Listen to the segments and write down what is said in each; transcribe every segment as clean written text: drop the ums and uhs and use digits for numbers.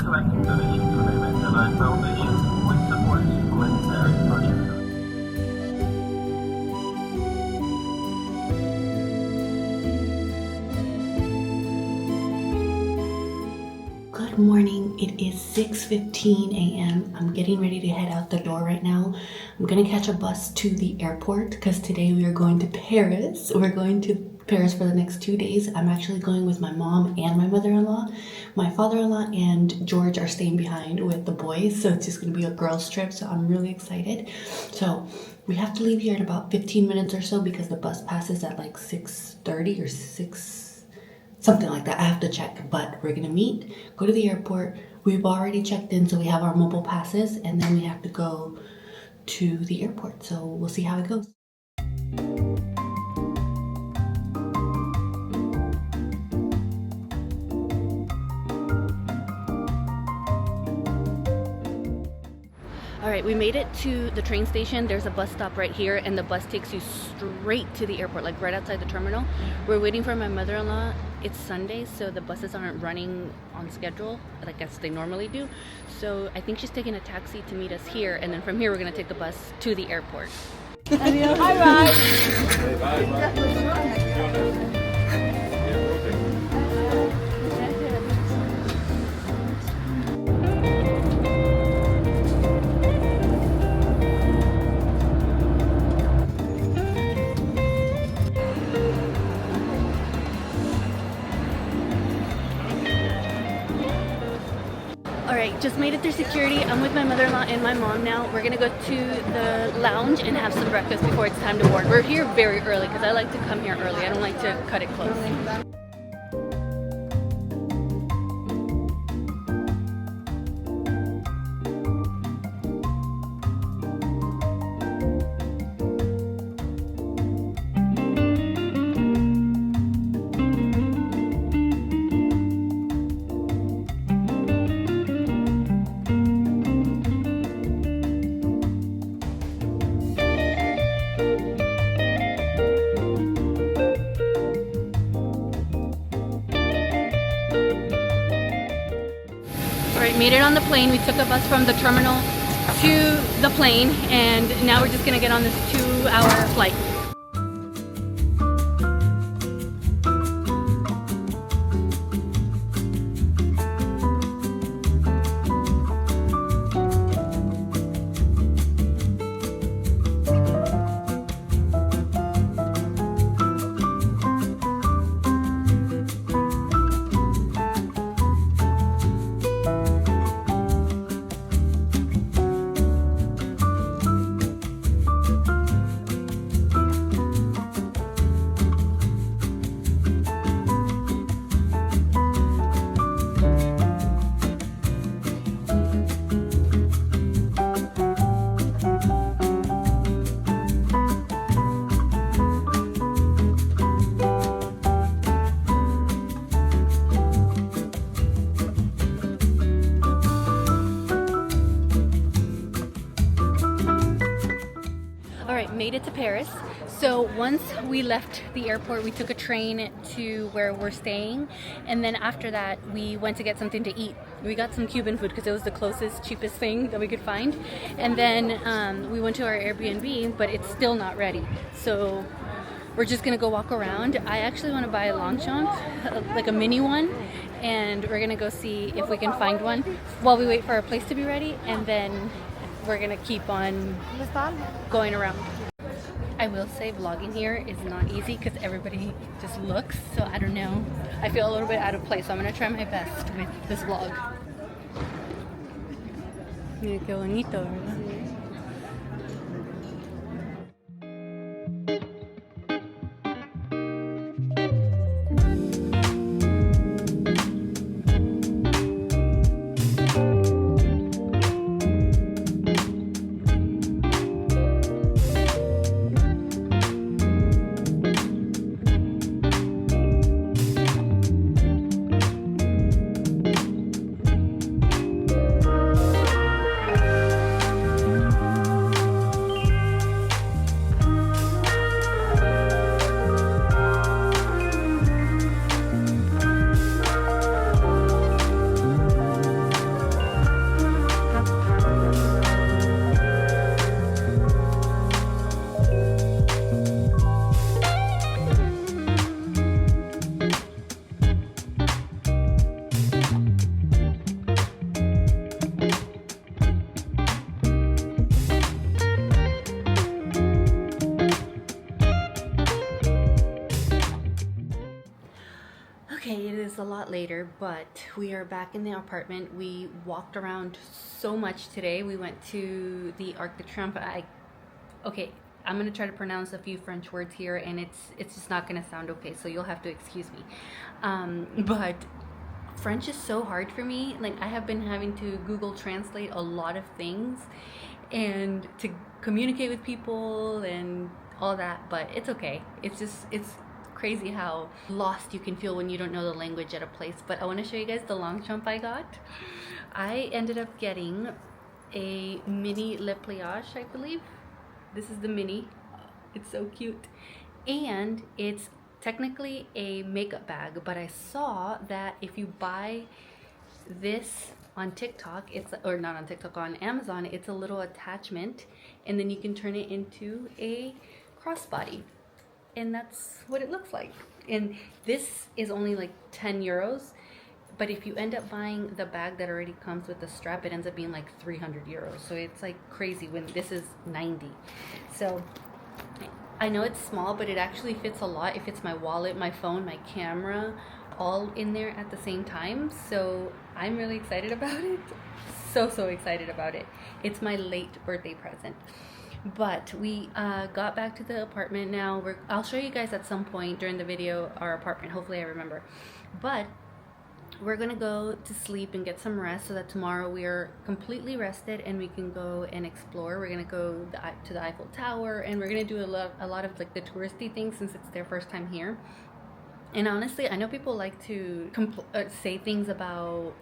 collecting donations for the Mandela Foundation, which supports humanitarian projects. Good morning. It is 6:15 a.m. I'm getting ready to head out the door right now. I'm gonna catch a bus to the airport because today we are going to Paris. We're going to Paris for the next 2 days. I'm actually going with my mom and my mother-in-law. My father-in-law and George are staying behind with the boys, so it's just gonna be a girls trip, so I'm really excited. So we have to leave here in about 15 minutes or so because the bus passes at like 6:30 or 6, something like that. I have to check, but we're gonna meet, go to the airport. We've already checked in, so we have our mobile passes, and then we have to go to the airport. So we'll see how it goes. All right, we made it to the train station. There's a bus stop right here, and the bus takes you straight to the airport, like right outside the terminal. We're waiting for my mother-in-law. It's Sunday, so the buses aren't running on schedule, like as they normally do. So I think she's taking a taxi to meet us here, and then from here we're gonna take the bus to the airport. Bye bye. Alright, just made it through security. I'm with my mother-in-law and my mom now. We're gonna go to the lounge and have some breakfast before it's time to board. We're here very early because I like to come here early. I don't like to cut it close. Alright, made it on the plane. We took a bus from the terminal to the plane, and now we're just gonna get on this 2-hour flight. Made it to Paris. So once we left the airport, we took a train to where we're staying, and then after that we went to get something to eat. We got some Cuban food because it was the closest, cheapest thing that we could find, and then we went to our Airbnb, but it's still not ready, so we're just gonna go walk around. I actually want to buy a Longchamp, like a mini one, and we're gonna go see if we can find one while we wait for our place to be ready, and then we're gonna keep on going around. I will say vlogging here is not easy because everybody just looks, so I don't know. I feel a little bit out of place, so I'm gonna try my best with this vlog. Mira qué bonito, ¿verdad? lot later, but we are back in the apartment. We walked around so much today. We went to the Arc de Triomphe. Okay, I'm gonna try to pronounce a few French words here, and it's just not gonna sound okay, so you'll have to excuse me. But French is so hard for me. Like, I have been having to Google Translate a lot of things and to communicate with people and all that, but it's okay. It's crazy how lost you can feel when you don't know the language at a place. But I want to show you guys the Longchamp I got. I ended up getting a mini Le Pliage, I believe. This is the mini. It's so cute. And it's technically a makeup bag, but I saw that if you buy this on TikTok, or not on TikTok, on Amazon, it's a little attachment, and then you can turn it into a crossbody. And that's what it looks like. And this is only like 10 euros. But if you end up buying the bag that already comes with the strap, it ends up being like 300 euros. So it's like crazy when this is 90. So I know it's small, but it actually fits a lot. It fits my wallet, my phone, my camera, all in there at the same time. So I'm really excited about it. So excited about it. It's my late birthday present. But we got back to the apartment now. I'll show you guys at some point during the video our apartment. Hopefully I remember. But we're gonna go to sleep and get some rest so that tomorrow we are completely rested and we can go and explore. We're gonna go to the Eiffel Tower, and we're gonna do a lot of like the touristy things since it's their first time here. And honestly, I know people like to say things about,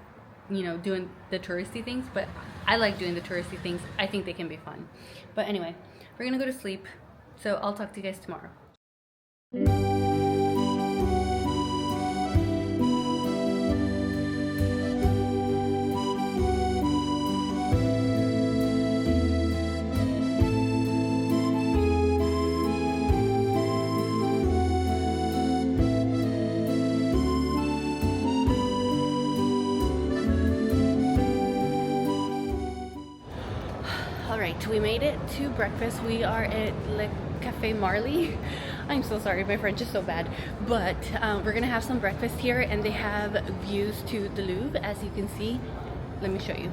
you know, doing the touristy things, but I like doing the touristy things. I think they can be fun. But anyway, we're gonna go to sleep, so I'll talk to you guys tomorrow. Alright, we made it to breakfast. We are at Le Café Marley. I'm so sorry, my French is so bad. But we're gonna have some breakfast here, and they have views to the Louvre, as you can see. Let me show you.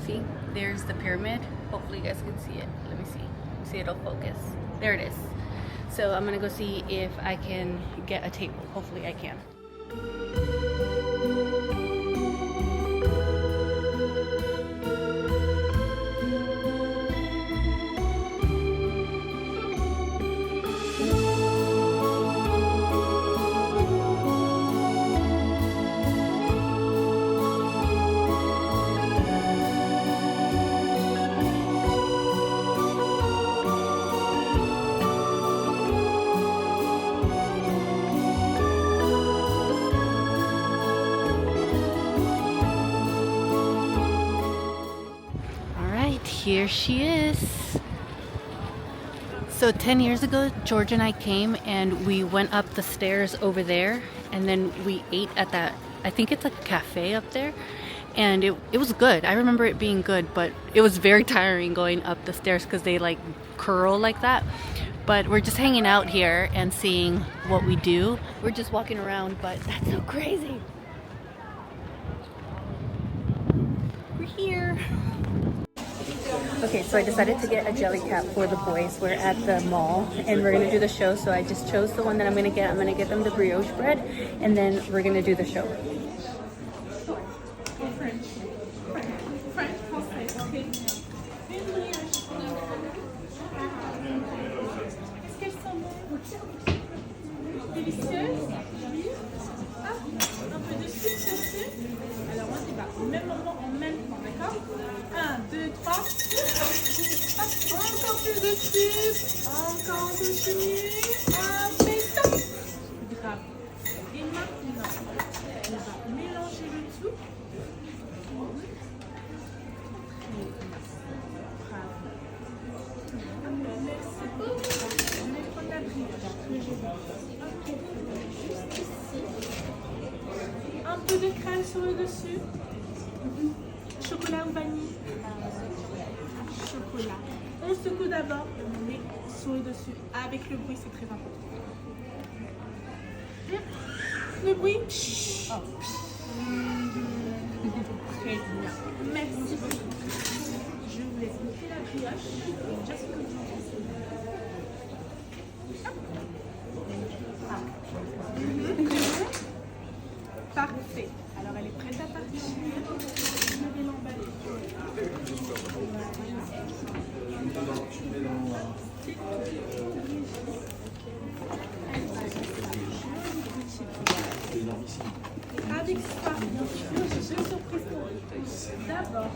See, there's the pyramid. Hopefully you guys can see it. Let me see. See, it'll focus. There it is. So I'm gonna go see if I can get a table. Hopefully I can. Here she is. So 10 years ago, George and I came and we went up the stairs over there, and then we ate at that, I think it's a cafe up there, and it was good. I remember it being good, but it was very tiring going up the stairs because they like curl like that. But we're just hanging out here and seeing what we do. We're just walking around, but that's so crazy. We're here. Okay, so I decided to get a jelly cap for the boys. We're at the mall and we're gonna do the show, so I just chose the one that I'm gonna get. I'm gonna get them the brioche bread, and then we're gonna do the show. Encore plus de sucre, encore un peu de sucre, impeccable. Grave. Et maintenant, on va mélanger le tout. Un peu de crème sur le dessus. Chocolat ou vanille? Chocolat. On secoue d'abord, on met sur le dessus. Avec le bruit, c'est très important. Le bruit. Oh. Très bien. Merci beaucoup. Je vous laisse goûter la brioche. Just comme Parfait. Alors elle est prête à partir. Je vais l'emballer. Avec ça, bien sûr, j'ai deux surprises pour vous. D'abord,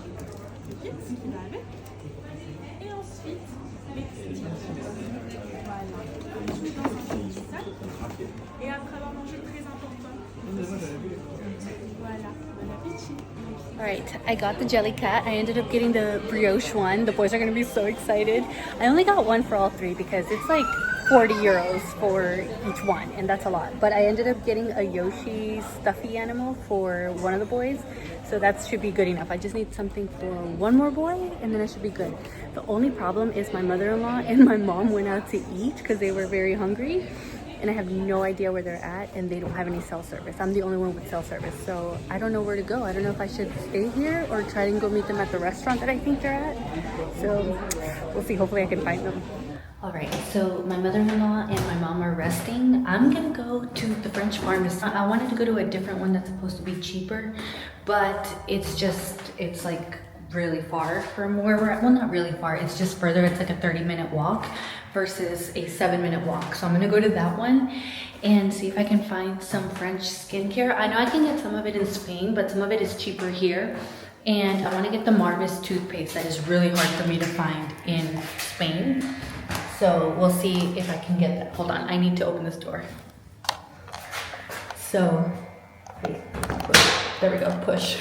le kit qui va avec. Et ensuite, les sticks. Voilà. Tout dans un petit sac. Et après avoir mangé, très important. Voilà. Bon appétit. Alright, I got the jelly cat. I ended up getting the brioche one. The boys are gonna be so excited. I only got one for all three because it's like 40 euros for each one, and that's a lot. But I ended up getting a Yoshi stuffy animal for one of the boys, so that should be good enough. I just need something for one more boy, and then I should be good. The only problem is my mother-in-law and my mom went out to eat because they were very hungry, and I have no idea where they're at, and they don't have any cell service. I'm the only one with cell service, so I don't know where to go. I don't know if I should stay here or try and go meet them at the restaurant that I think they're at. So we'll see. Hopefully I can find them. All right, so my mother-in-law and my mom are resting. I'm gonna go to the French pharmacy. I wanted to go to a different one that's supposed to be cheaper, but it's like really far from where we're at. Well, not really far, it's just further. It's like a 30-minute walk versus a 7-minute walk. So I'm gonna go to that one and see if I can find some French skincare. I know I can get some of it in Spain, but some of it is cheaper here. And I wanna get the Marvis toothpaste that is really hard for me to find in Spain. So we'll see if I can get that. Hold on, I need to open this door. So, there we go, push.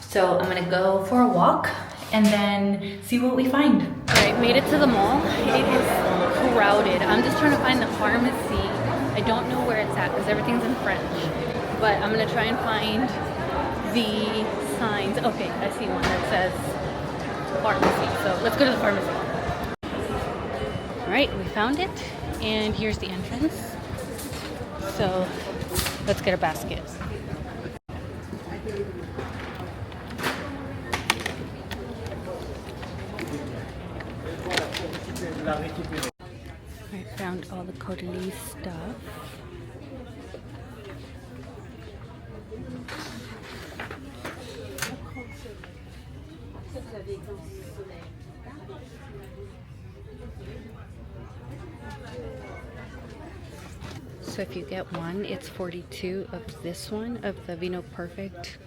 So I'm gonna go for a walk and then see what we find. All right, made it to the mall. It is crowded. I'm just trying to find the pharmacy. I don't know where it's at because everything's in French, but I'm gonna try and find the signs. Okay, I see one that says pharmacy, so let's go to the pharmacy. All right, we found it, and here's the entrance. So let's get a basket. I found all the Caudalie stuff. So if you get one, it's 42 of this one, of the Vino Perfect.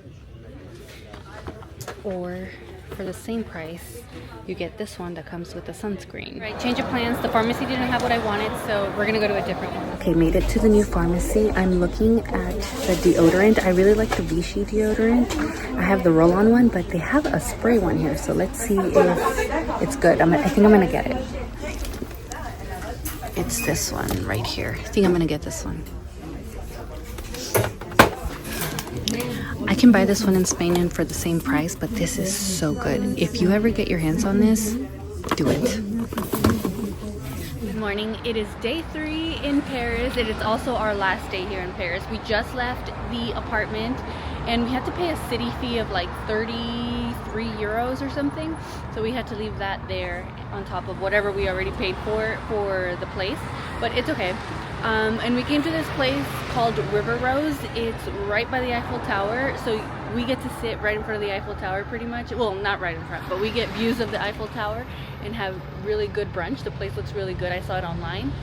Or for the same price, you get this one that comes with a sunscreen. Right, change of plans. The pharmacy didn't have what I wanted, so we're gonna go to a different one. Okay, made it to the new pharmacy. I'm looking at the deodorant. I really like the Vichy deodorant. I have the roll-on one, but they have a spray one here, so let's see if it's good. I think I'm gonna get it. It's this one right here. I think I'm gonna get this one. I can buy this one in Spain and for the same price, but this is so good. If you ever get your hands on this, do it. Good morning. It is day 3 in Paris. It is also our last day here in Paris. We just left the apartment and we had to pay a city fee of like 33 euros or something. So we had to leave that there on top of whatever we already paid for the place, but it's okay. And we came to this place called River Rose. It's right by the Eiffel Tower, so we get to sit right in front of the Eiffel Tower pretty much. Well, not right in front, but we get views of the Eiffel Tower and have really good brunch. The place looks really good. I saw it online.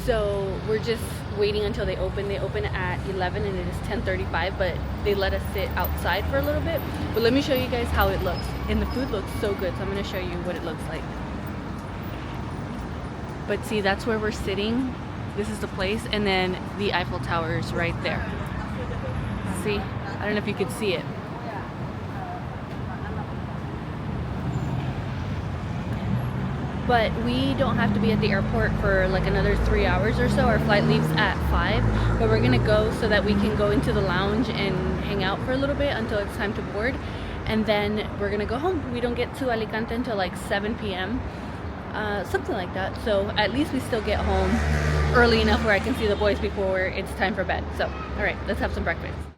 So we're just waiting until they open. They open at 11 and it is 10:35, but they let us sit outside for a little bit. But let me show you guys how it looks. And the food looks so good, so I'm gonna show you what it looks like. But see, that's where we're sitting. This is the place, and then the Eiffel Tower is right there. See? I don't know if you could see it. But we don't have to be at the airport for like another 3 hours or so. Our flight leaves at 5, but we're gonna go so that we can go into the lounge and hang out for a little bit until it's time to board. And then we're gonna go home. We don't get to Alicante until like 7 p.m. Something like that. So at least we still get home early enough where I can see the boys before it's time for bed. So, all right, let's have some breakfast.